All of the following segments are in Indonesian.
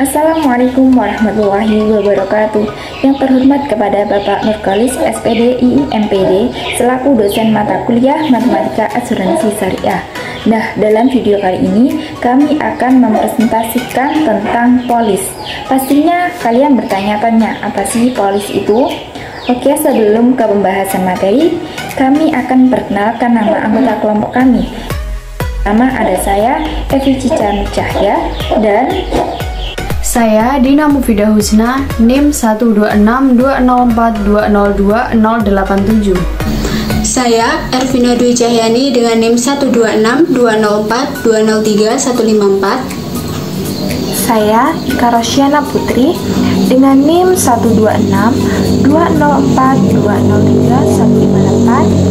Assalamualaikum warahmatullahi wabarakatuh. Yang terhormat kepada Bapak Nurkolis SPD IMPD selaku dosen mata kuliah Matematika Asuransi Syariah. Nah, dalam video kali ini kami akan mempresentasikan tentang polis. Pastinya kalian bertanya-tanya, apa sih polis itu? Oke, sebelum ke pembahasan materi, kami akan perkenalkan nama anggota kelompok kami. Pertama ada saya, Evi Cica Cahya, dan saya Dina Mufidah Husna, NIM 1262042020087. Saya Ervina Dwi Cahyani dengan NIM 1262042035154. Saya Ika Rosyana Putri dengan NIM 1262042035154.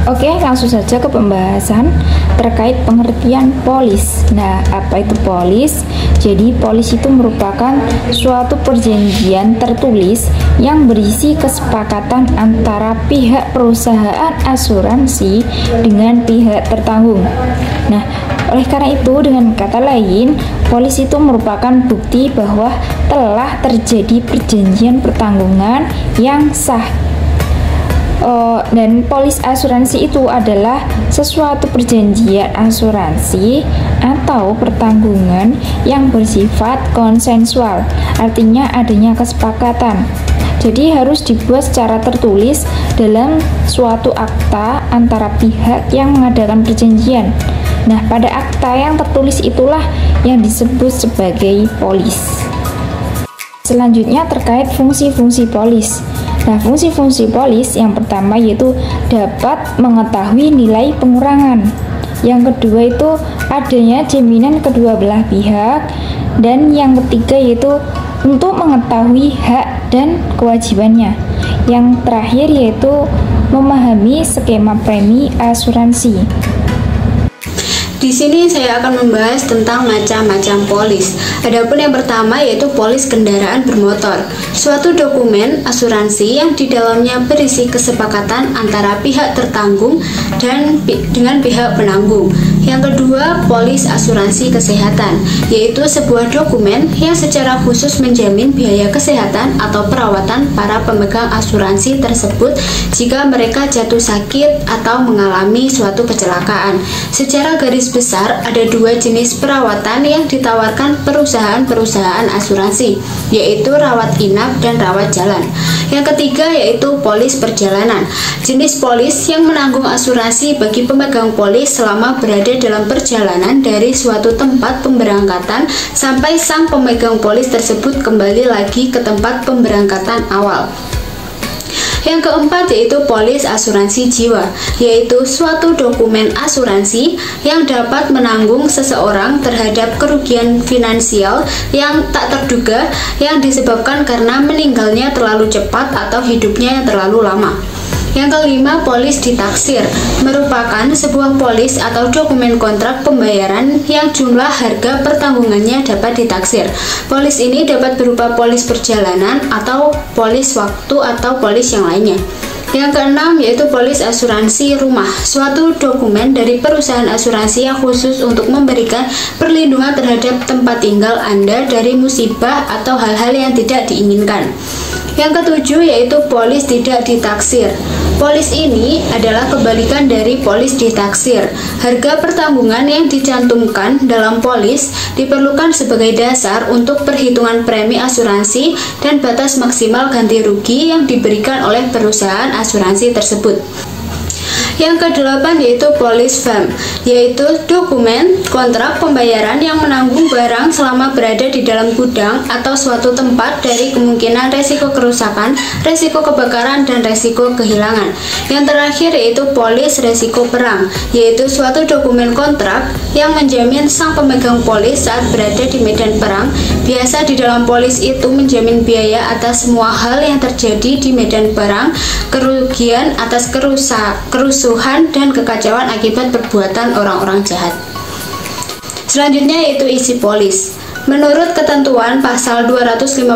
Oke, langsung saja ke pembahasan terkait pengertian polis. Nah, apa itu polis? Jadi, polis itu merupakan suatu perjanjian tertulis yang berisi kesepakatan antara pihak perusahaan asuransi dengan pihak tertanggung. Nah, oleh karena itu, dengan kata lain, polis itu merupakan bukti bahwa telah terjadi perjanjian pertanggungan yang sah. Dan polis asuransi itu adalah sesuatu perjanjian asuransi atau pertanggungan yang bersifat konsensual, artinya adanya kesepakatan. Jadi harus dibuat secara tertulis dalam suatu akta antara pihak yang mengadakan perjanjian. Nah, pada akta yang tertulis itulah yang disebut sebagai polis. Selanjutnya terkait fungsi-fungsi polis. Nah, fungsi-fungsi polis yang pertama yaitu dapat mengetahui nilai pengurangan. Yang kedua itu adanya jaminan kedua belah pihak. Dan yang ketiga yaitu untuk mengetahui hak dan kewajibannya. Yang terakhir yaitu memahami skema premi asuransi. Di sini saya akan membahas tentang macam-macam polis. Adapun yang pertama yaitu polis kendaraan bermotor, suatu dokumen asuransi yang di dalamnya berisi kesepakatan antara pihak tertanggung dan dengan pihak penanggung. Yang kedua, polis asuransi kesehatan, yaitu sebuah dokumen yang secara khusus menjamin biaya kesehatan atau perawatan para pemegang asuransi tersebut jika mereka jatuh sakit atau mengalami suatu kecelakaan. Secara garis besar, ada dua jenis perawatan yang ditawarkan perusahaan-perusahaan asuransi, yaitu rawat inap dan rawat jalan. Yang ketiga yaitu polis perjalanan, jenis polis yang menanggung asuransi bagi pemegang polis selama berada dalam perjalanan dari suatu tempat pemberangkatan sampai sang pemegang polis tersebut kembali lagi ke tempat pemberangkatan awal. Yang keempat yaitu polis asuransi jiwa, yaitu suatu dokumen asuransi yang dapat menanggung seseorang terhadap kerugian finansial yang tak terduga yang disebabkan karena meninggalnya terlalu cepat atau hidupnya yang terlalu lama. Yang kelima, polis ditaksir, merupakan sebuah polis atau dokumen kontrak pembayaran yang jumlah harga pertanggungannya dapat ditaksir. Polis ini dapat berupa polis perjalanan atau polis waktu atau polis yang lainnya. Yang keenam yaitu polis asuransi rumah, suatu dokumen dari perusahaan asuransi yang khusus untuk memberikan perlindungan terhadap tempat tinggal Anda dari musibah atau hal-hal yang tidak diinginkan. Yang ketujuh yaitu polis tidak ditaksir. Polis ini adalah kebalikan dari polis ditaksir. Harga pertanggungan yang dicantumkan dalam polis diperlukan sebagai dasar untuk perhitungan premi asuransi dan batas maksimal ganti rugi yang diberikan oleh perusahaan asuransi tersebut. Yang kedelapan yaitu polis FAM, yaitu dokumen kontrak pembayaran yang menanggung barang selama berada di dalam gudang atau suatu tempat dari kemungkinan resiko kerusakan, resiko kebakaran, dan resiko kehilangan. Yang terakhir yaitu polis resiko perang, yaitu suatu dokumen kontrak yang menjamin sang pemegang polis saat berada di medan perang. Biasa di dalam polis itu menjamin biaya atas semua hal yang terjadi di medan perang, kerugian atas kerusuhan dan kekacauan akibat perbuatan orang-orang jahat. Selanjutnya yaitu isi polis. Menurut ketentuan pasal 256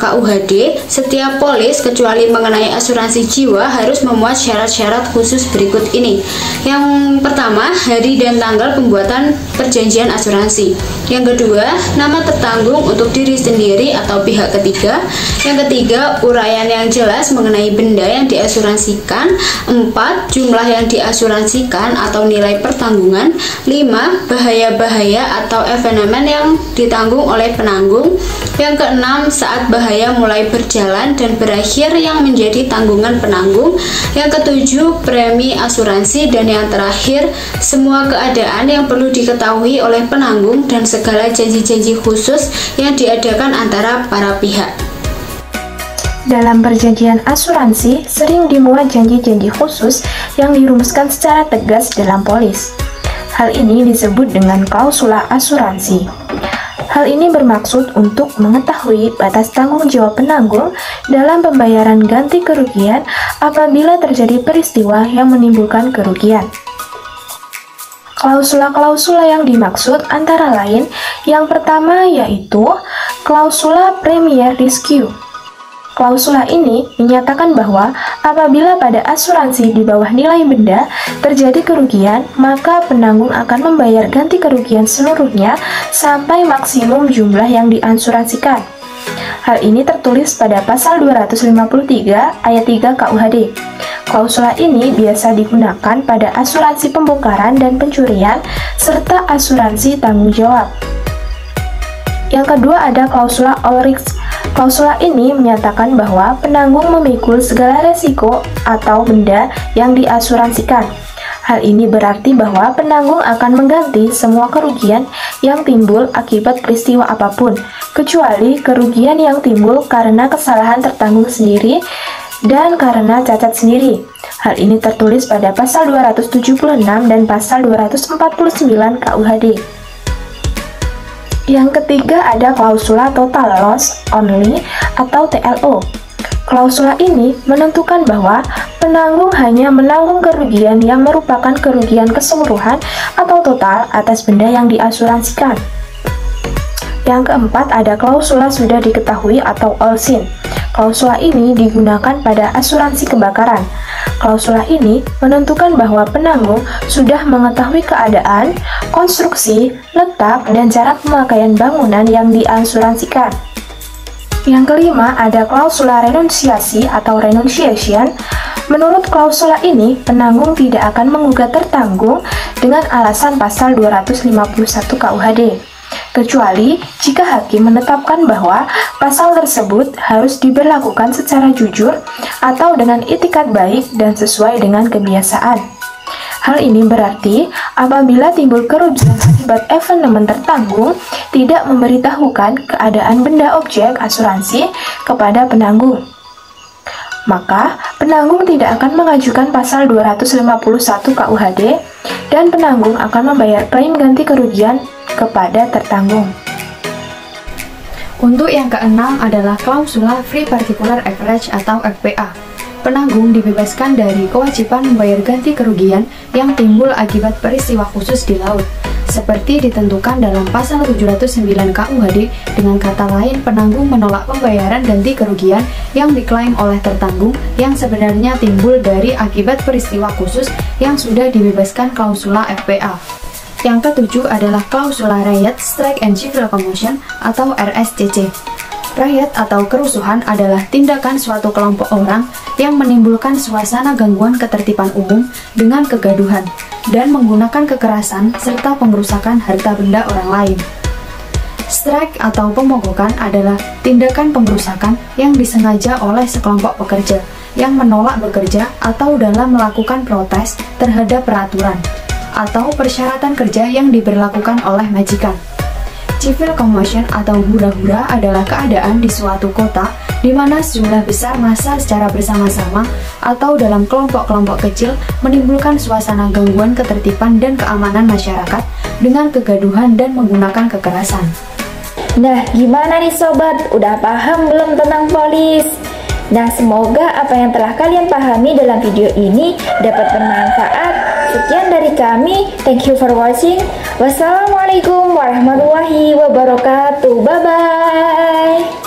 KUHD, setiap polis kecuali mengenai asuransi jiwa harus memuat syarat-syarat khusus berikut ini. Yang pertama, hari dan tanggal pembuatan perjanjian asuransi. Yang kedua, nama tertanggung untuk diri sendiri atau pihak ketiga. Yang ketiga, uraian yang jelas mengenai benda yang diasuransikan. 4, jumlah yang diasuransikan atau nilai pertanggungan. 5, bahaya-bahaya atau event yang ditanggung oleh penanggung. Yang keenam, saat bahaya mulai berjalan dan berakhir yang menjadi tanggungan penanggung. Yang ketujuh, premi asuransi. Dan yang terakhir, semua keadaan yang perlu diketahui oleh penanggung dan segala janji-janji khusus yang diadakan antara para pihak. Dalam perjanjian asuransi, sering dimuat janji-janji khusus yang dirumuskan secara tegas dalam polis. Hal ini disebut dengan klausula asuransi. Hal ini bermaksud untuk mengetahui batas tanggung jawab penanggung dalam pembayaran ganti kerugian apabila terjadi peristiwa yang menimbulkan kerugian. Klausula-klausula yang dimaksud antara lain yang pertama yaitu klausula premier rescue. Klausula ini menyatakan bahwa apabila pada asuransi di bawah nilai benda terjadi kerugian, maka penanggung akan membayar ganti kerugian seluruhnya sampai maksimum jumlah yang diasuransikan. Hal ini tertulis pada pasal 253 ayat 3 KUHD. Klausula ini biasa digunakan pada asuransi pembongkaran dan pencurian serta asuransi tanggung jawab. Yang kedua ada klausula all risks. Klausula ini menyatakan bahwa penanggung memikul segala resiko atau benda yang diasuransikan. Hal ini berarti bahwa penanggung akan mengganti semua kerugian yang timbul akibat peristiwa apapun, kecuali kerugian yang timbul karena kesalahan tertanggung sendiri dan karena cacat sendiri. Hal ini tertulis pada pasal 276 dan pasal 249 KUHD. Yang ketiga ada klausula total loss only atau TLO. Klausula ini menentukan bahwa penanggung hanya menanggung kerugian yang merupakan kerugian keseluruhan atau total atas benda yang diasuransikan. Yang keempat ada klausula sudah diketahui atau all seen. Klausula ini digunakan pada asuransi kebakaran. Klausula ini menentukan bahwa penanggung sudah mengetahui keadaan, konstruksi, letak, dan cara pemakaian bangunan yang diasuransikan. Yang kelima ada klausula renunsiasi atau renunciation. Menurut klausula ini, penanggung tidak akan menggugat tertanggung dengan alasan pasal 251 KUHD. Kecuali jika hakim menetapkan bahwa pasal tersebut harus diberlakukan secara jujur atau dengan itikat baik dan sesuai dengan kebiasaan. Hal ini berarti apabila timbul kerugian akibat event tertanggung tidak memberitahukan keadaan benda objek asuransi kepada penanggung, maka penanggung tidak akan mengajukan pasal 251 KUHD dan penanggung akan membayar klaim ganti kerugian kepada tertanggung. Untuk yang keenam adalah klausula Free Particular Average atau FPA. Penanggung dibebaskan dari kewajiban membayar ganti kerugian yang timbul akibat peristiwa khusus di laut, seperti ditentukan dalam pasal 709 KUHD. Dengan kata lain, penanggung menolak pembayaran ganti kerugian yang diklaim oleh tertanggung yang sebenarnya timbul dari akibat peristiwa khusus yang sudah dibebaskan klausula FPA. Yang ketujuh adalah klausula Riot, Strike and Civil Commotion atau RSCC. Riot atau kerusuhan adalah tindakan suatu kelompok orang yang menimbulkan suasana gangguan ketertiban umum dengan kegaduhan dan menggunakan kekerasan serta pengrusakan harta benda orang lain. Strike atau pemogokan adalah tindakan pengrusakan yang disengaja oleh sekelompok pekerja yang menolak bekerja atau dalam melakukan protes terhadap peraturan atau persyaratan kerja yang diberlakukan oleh majikan. Civil commotion atau hura-hura adalah keadaan di suatu kota di mana sejumlah besar massa secara bersama-sama atau dalam kelompok-kelompok kecil menimbulkan suasana gangguan ketertiban dan keamanan masyarakat dengan kegaduhan dan menggunakan kekerasan. Nah, gimana nih sobat? Udah paham belum tentang polis? Nah, semoga apa yang telah kalian pahami dalam video ini dapat bermanfaat Sekian dari kami. Thank you for watching. Wassalamualaikum warahmatullahi wabarakatuh. Bye bye.